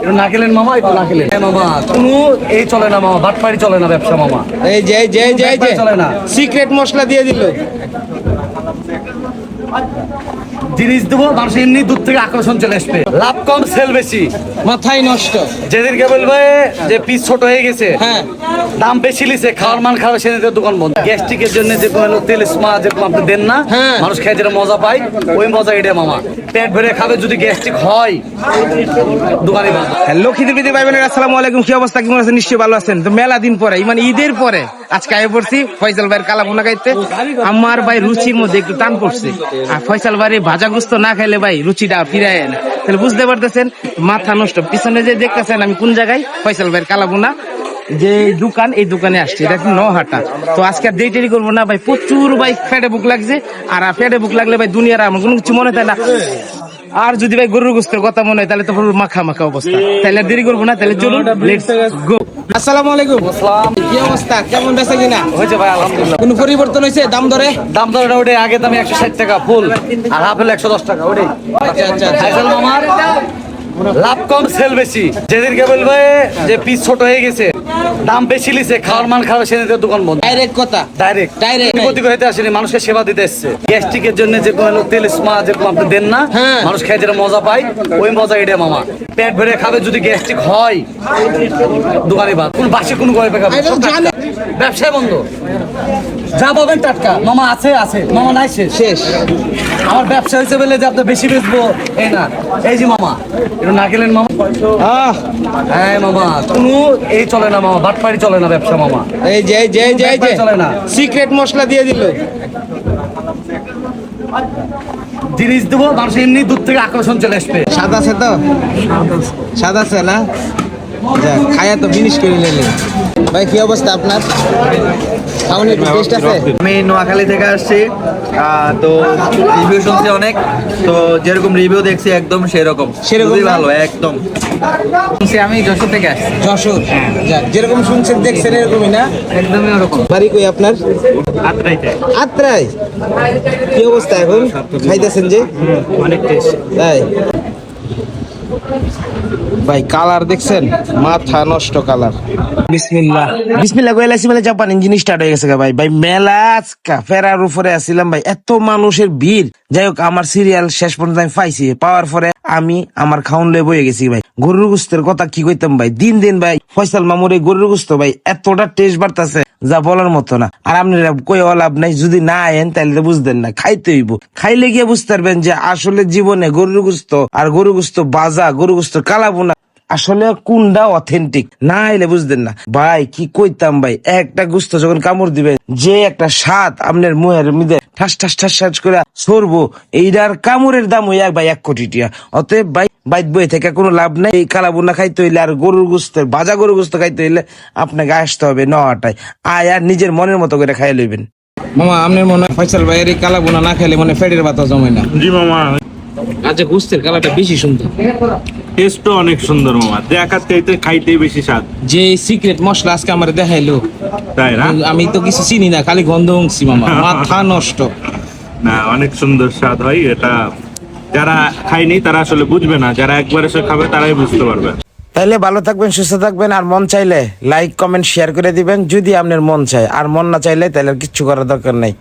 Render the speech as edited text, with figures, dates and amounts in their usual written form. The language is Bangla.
এটা না খেলেন মামা, একটু না খেলেন মামা। কোনো এই চলে না মামা, বাটপাড়ি চলে না ব্যবসা মামা। এই যে চলে না, সিক্রেট মশলা দিয়ে দিল। জিনিস দেবো, মানুষ এমনি দূর থেকে আকর্ষণ চলে আসবে, লাভ কম সেল বেশি, মাথায় নষ্ট। যেদিনকে বলবে যে পিস ছোট হয়ে গেছে, হ্যাঁ, দাম বেশি লিছে, খাওয়ার মান খারাপ, সেদিন দোকান বন্ধ। গ্যাস্ট্রিকের জন্য যে তেল স্মা যেরকম আপনি দেন না, হ্যাঁ, মানুষ খেয়ে যেটা মজা পায়, ওই মজা এটা মামা। পেট ভরে খাবে, যদি গ্যাস্ট্রিক হয় দোকানে বন্ধ। হ্যালো খিদিবিদি ভাই বোনেরা, আসসালামু আলাইকুম। কি অবস্থা, কেমন আছেন? নিশ্চয়ই ভালো আছেন। তো মেলা দিন পরে, মানে ঈদের পরে আজকে আয় পড়ছি ফয়সাল ভাইয়ের কালা ভুনা খাইতে। আমার ভাই রুচির মধ্যে একটু টান পড়ছে, আর ফয়সাল ভাই ভাজা গুস্ত না খাইলে ভাই রুচিটা ফিরায় না। তাহলে বুঝতে পারতেছেন, মাথা নষ্ট। পিছনে যে দেখতেছেন আমি কোন জায়গায়, ফয়সাল ভাইয়ের কালা ভুনা যে দোকান, এই দোকানে আসছে। এটা নহাটা। তো আজকে আর দেরি করবো না ভাই, প্রচুর ভাই পেটে বুক লাগছে। আর পেটে বুক লাগলে ভাই দুনিয়ার আমার কোনো কিছু মনে হয় না। আর যদি ভাই গরুর গোস্তের কথা মনে হয় তাহলে তো পুরো মাখা মাখা অবস্থা। তাহলে আর দেরি করবো না, তাহলে চলুন লেটস গো। আসসালামু আলাইকুম। আসসালাম। কি অবস্থা, কেমন বেচা কিনা? হয়েছে ভাই আলহামদুলিল্লাহ। কোনো পরিবর্তন হয়েছে দাম দরে? দাম দরটা ওটাই, আগে দামে 160 টাকা ফুল, আর আপেল 110 টাকা ওটাই। আচ্ছা। ফয়সাল মামার লাভ কম সেল বেশি, যেদিনকে বলবে যে পিস ছোট হয়ে গেছে, দাম বেশি লিছে, খাওয়ার মান খারাপ, সেদিন দোকান বন্ধ। ডাইরেক্ট কথা, ডাইরেক্ট ডাইরেক্ট প্রতিকূল হইতে আসেনি, মানুষকে সেবা দিতে এসছে। গ্যাস্ট্রিকের জন্য যে তেল স্মা যেরকম আপনি দেন না, হ্যাঁ, মানুষ খেয়ে যেটা মজা পায়, ওই মজা এটা মামা। পেট ভরে খাবে, যদি গ্যাস্ট্রিক হয় দোকানে বাদ। কোন বাসে কোনো গল্পে খাবে, ব্যবসায় বন্ধ। যা পাবেন টাটকা মামা, আছে মামা, নাই শেষ। আমার ব্যবসা হয়েছে বলে যে আপনার বেশি বেচবো এই না। এই যে মামা, এটা না খেলেন মামা। হ্যাঁ মামা, কোনো এই চলে না মামা, বাটপাড়ি চলে না ব্যবসা মামা। এই যে চলে না, সিক্রেট মশলা দিয়ে দিল। জিনিস দেবো, মানুষ এমনি দূর থেকে আকর্ষণ চলে আসবে। সাদা আছে তো, সাদা আছে না? খায়া তো ফিনিশ করে নিলেন ভাই। কি অবস্থা আপনার? খাওয়ানোর টেস্ট আছে? আমি নোয়াখালী থেকে আসছি, তো রিভিউ শুনছি অনেক, তো যেরকম রিভিউ দেখছি একদম সেরকম খুবই ভালো একদম। আমি যশোর থেকে আসছি। যশোর, যেরকম শুনছেন দেখছেন এরকমই না? একদমই ওরকম। বাড়ি কই আপনার? আত্রাই। কি অবস্থা এখন খাইতেছেন যে? অনেক টেস্ট। তাই ভাই, কালার দেখছেন, মাথা নষ্ট কালার। বিসমিল্লাহ কইলাছি বলে জাপান ইঞ্জিন স্টার্ট হয়ে গেছে ভাই। মেলা আজকা ফেরার উপরে আসছিলাম ভাই, এত মানুষের ভিড়। যাই হোক, আমার সিরিয়াল শেষ পর্যন্ত আমি পাইছি। পাওয়ার পরে আমি আমার খাউন লয়ে বয়ে গেছি ভাই। গরুর গোস্তের কথা কি কইতাম ভাই, দিন ভাই ফয়সাল মামুর এই গরুর গোস্ত ভাই এতটা টেস্ট বাড়তাছে যা বলার মতো না। আর আপনারা কই লাভ নাই, যদি না আয়েন তাহলে তো বুঝতেন না। খাইতে হইব, খাইলে গিয়ে বুঝতে পারবেন যে আসলে জীবনে গরুর গোস্ত আর গরুর গোস্ত বাজা, গরুর গোস্ত কালাবোনা আসলে কোনটা অথেন্টিক না এলে বুঝতেন না ভাই। কি কইতাম ভাই, একটা গোস্ত যখন কামড় দিবেন, যে একটা স্বাদ আপনার মুহের মধ্যে ঠাস ঠাস ঠাস ঠাস করে সরবো, এইটার কামড়ের দাম হইয়া ভাই 1 কোটি টাকা। অতএব ভাই বাইত বই থেকে কোনো লাভ নাই। এই কালাবোনা খাইতে হইলে আর গরুর গোস্তের বাজা গরুর গোস্ত খাইতে হইলে আপনাকে আসতে হবে নহাটায়। আয় আর নিজের মনের মতো করে খাই লইবেন। মামা, আপনার মনে হয় ফয়সাল ভাইয়ের এই কালাবোনা না খেলে মনে পেটের ব্যথা জমে না? জি মামা, আচ্ছা, গোস্তের কালারটা বেশি সুন্দর, টেস্টও অনেক সুন্দর মামা, দেখাতে খাইতেই বেশি স্বাদ। যে সিক্রেট মশলা আজকে আমার দেখাইলো, তাই না? আমি তো কিছু চিনি না, খালি গন্ধ উংছি মামা, মাথা নষ্ট। না, অনেক সুন্দর স্বাদ হয় এটা। যারা খায়নি তারা আসলে বুঝবে না, যারা একবার এসে খাবে তারাই বুঝতে পারবে। তাইলে ভালো থাকবেন, সুস্থ থাকবেন। আর মন চাইলে লাইক কমেন্ট শেয়ার করে দিবেন যদি আপনার মন চায়, আর মন না চাইলে তাহলে আর কিচ্ছু করার দরকার নাই।